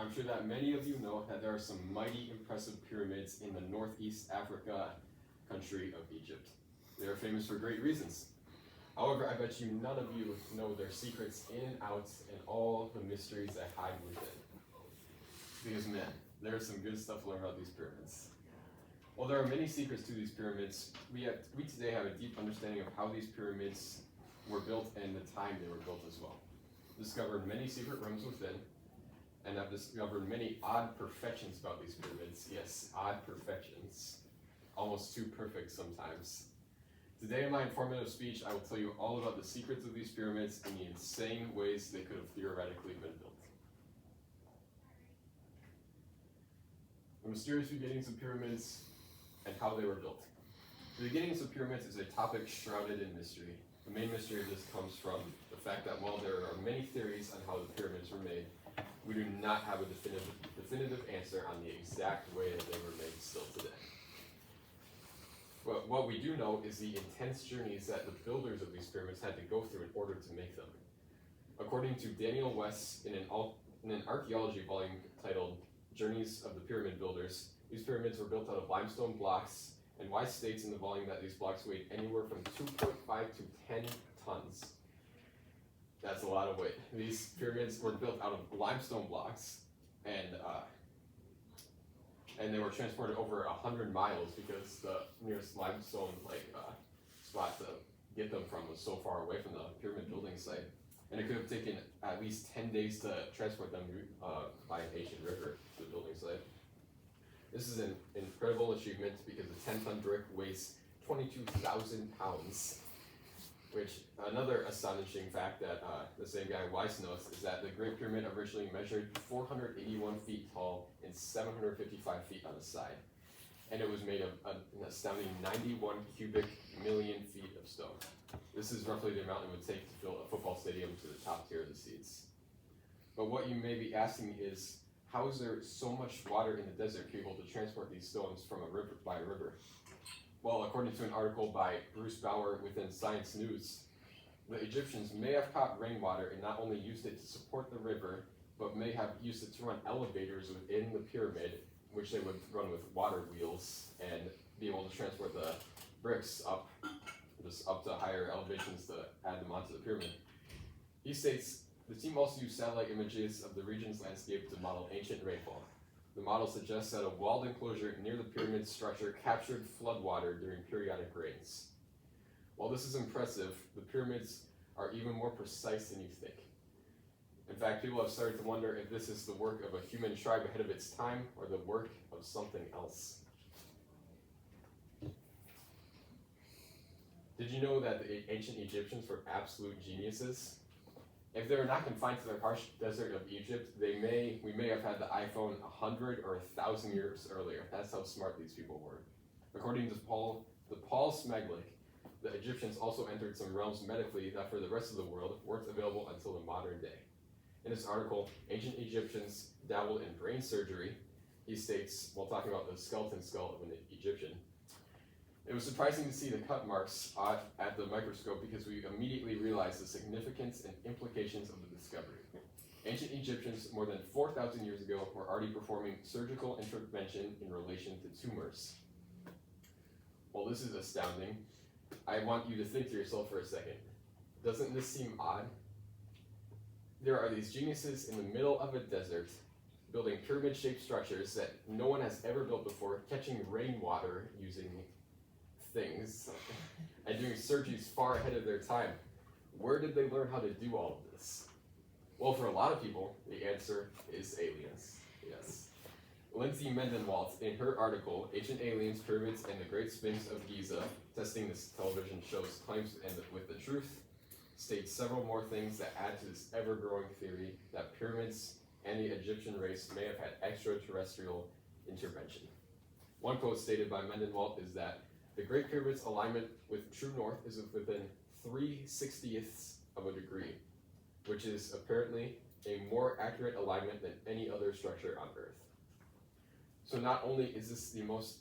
I'm sure that many of you know that there are some mighty impressive pyramids in the northeast Africa country of Egypt. They are famous for great reasons. However, I bet you none of you know their secrets in and out and all the mysteries that hide within. Because man, there's some good stuff to learn about these pyramids. While there are many secrets to these pyramids, we today have a deep understanding of how these pyramids were built and the time they were built as well. Discovered many secret rooms within, and I've discovered many odd perfections about these pyramids. Yes, odd perfections. Almost too perfect sometimes. Today in my informative speech, I will tell you all about the secrets of these pyramids and the insane ways they could have theoretically been built. The mysterious beginnings of pyramids and how they were built. The beginnings of pyramids is a topic shrouded in mystery. The main mystery of this comes from the fact that while there are many theories on how the pyramids were made, we do not have a definitive answer on the exact way that they were made still today. But what we do know is the intense journeys that the builders of these pyramids had to go through in order to make them. According to Daniel West in an archaeology volume titled Journeys of the Pyramid Builders, these pyramids were built out of limestone blocks, and Wise states in the volume that these blocks weighed anywhere from 2.5 to 10 tons. That's a lot of weight. These pyramids were built out of limestone blocks, and they were transported over 100 miles because the nearest limestone spot to get them from was so far away from the pyramid building site. And it could have taken at least 10 days to transport them by an ancient river to the building site. This is an incredible achievement because a 10-ton brick weighs 22,000 pounds, which another astonishing fact that the same guy Weiss notes is that the Great Pyramid originally measured 481 feet tall and 755 feet on the side. And it was made of an astounding 91 cubic million feet of stone. This is roughly the amount it would take to fill a football stadium to the top tier of the seats. But what you may be asking is, how is there so much water in the desert capable to transport these stones from a river by a river? Well, according to an article by Bruce Bauer within Science News, the Egyptians may have caught rainwater and not only used it to support the river, but may have used it to run elevators within the pyramid, which they would run with water wheels and be able to transport the bricks up to higher elevations to add them onto the pyramid. He states, the team also used satellite images of the region's landscape to model ancient rainfall. The model suggests that a walled enclosure near the pyramid structure captured floodwater during periodic rains. While this is impressive, the pyramids are even more precise than you think. In fact, people have started to wonder if this is the work of a human tribe ahead of its time or the work of something else. Did you know that the ancient Egyptians were absolute geniuses? If they were not confined to the harsh desert of Egypt, we may have had the iPhone 100 or 1,000 years earlier. That's how smart these people were. According to Paul Smeglik, the Egyptians also entered some realms medically that for the rest of the world weren't available until the modern day. In this article, Ancient Egyptians Dabbled in Brain Surgery, he states, while talking about the skeleton skull of an Egyptian, it was surprising to see the cut marks at the microscope because we immediately realized the significance and implications of the discovery. Ancient Egyptians, more than 4,000 years ago, were already performing surgical intervention in relation to tumors. While this is astounding, I want you to think to yourself for a second. Doesn't this seem odd? There are these geniuses in the middle of a desert building pyramid-shaped structures that no one has ever built before, catching rainwater using things and doing surgeries far ahead of their time. Where did they learn how to do all of this? Well, for a lot of people, the answer is aliens. Yes. Lindsay Mendenwalt, in her article, Ancient Aliens, Pyramids, and the Great Sphinx of Giza, Testing this Television Show's Claims and with the Truth, states several more things that add to this ever-growing theory that pyramids and the Egyptian race may have had extraterrestrial intervention. One quote stated by Mendenwalt is that the Great Pyramid's alignment with true north is within 3/60ths of a degree, which is apparently a more accurate alignment than any other structure on Earth. So not only is this the most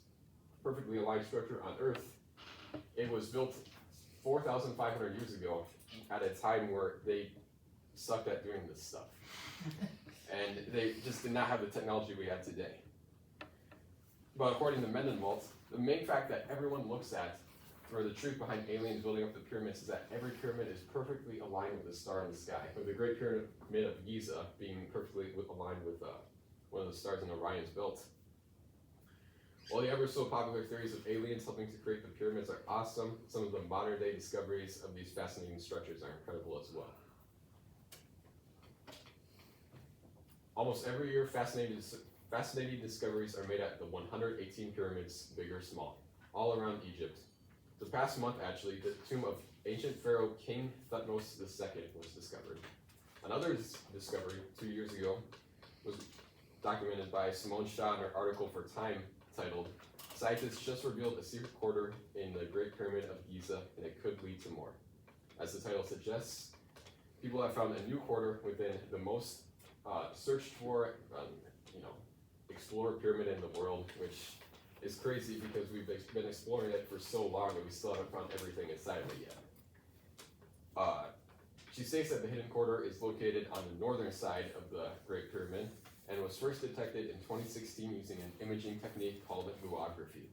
perfectly aligned structure on Earth, it was built 4,500 years ago at a time where they sucked at doing this stuff. and they just did not have the technology we have today. But according to Mendenwald, the main fact that everyone looks at, or the truth behind aliens building up the pyramids, is that every pyramid is perfectly aligned with the star in the sky, with the Great Pyramid of Giza being perfectly aligned with one of the stars in Orion's belt. While the ever so popular theories of aliens helping to create the pyramids are awesome, some of the modern day discoveries of these fascinating structures are incredible as well. Almost every year, fascinating discoveries are made at the 118 pyramids, big or small, all around Egypt. The past month, actually, the tomb of ancient pharaoh King Thutmose II was discovered. Another discovery 2 years ago was documented by Simone Shaw in her article for Time titled, "Scientists just revealed a secret quarter in the Great Pyramid of Giza, and it could lead to more." As the title suggests, people have found a new quarter within the most searched for, explored pyramid in the world, which is crazy because we've been exploring it for so long and we still haven't found everything inside of it yet. She states that the hidden quarter is located on the northern side of the Great Pyramid and was first detected in 2016 using an imaging technique called luography.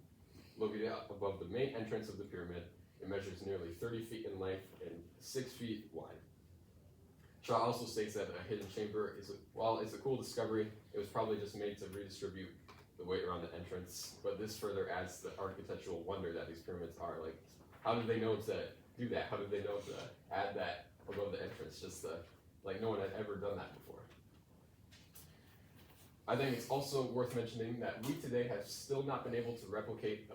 Located above the main entrance of the pyramid, it measures nearly 30 feet in length and 6 feet wide. Shaw also states that a hidden chamber while it's a cool discovery, it was probably just made to redistribute the weight around the entrance, but this further adds the architectural wonder that these pyramids are. Like, how did they know to do that? How did they know to add that above the entrance? No one had ever done that before. I think it's also worth mentioning that we today have still not been able to replicate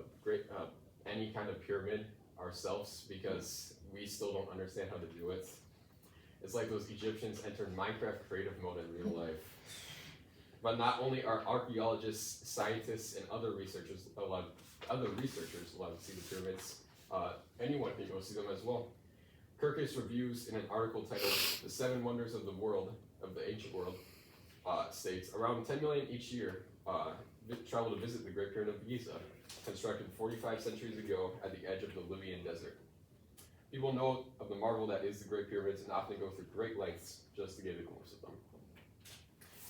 any kind of pyramid ourselves because we still don't understand how to do it. It's like those Egyptians entered Minecraft creative mode in real life. But not only are archaeologists, scientists, and other researchers allowed to see the pyramids, anyone can go see them as well. Kirkus reviews in an article titled "The Seven Wonders of the World, of the Ancient World," states around 10 million each year travel to visit the Great Pyramid of Giza, constructed 45 centuries ago at the edge of the Libyan desert. People know of the marvel that is the Great Pyramids and often go through great lengths just to get a glimpse of them.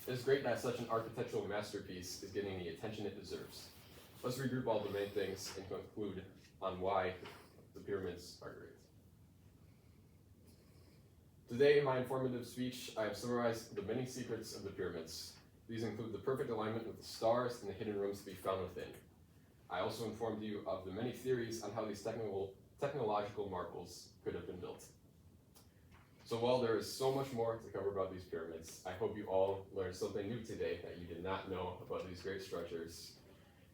It is great that such an architectural masterpiece is getting the attention it deserves. Let's regroup all the main things and conclude on why the pyramids are great. Today, in my informative speech, I have summarized the many secrets of the pyramids. These include the perfect alignment with the stars and the hidden rooms to be found within. I also informed you of the many theories on how these technological marvels could have been built. So while there is so much more to cover about these pyramids, I hope you all learned something new today that you did not know about these great structures.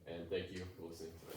And thank you for listening to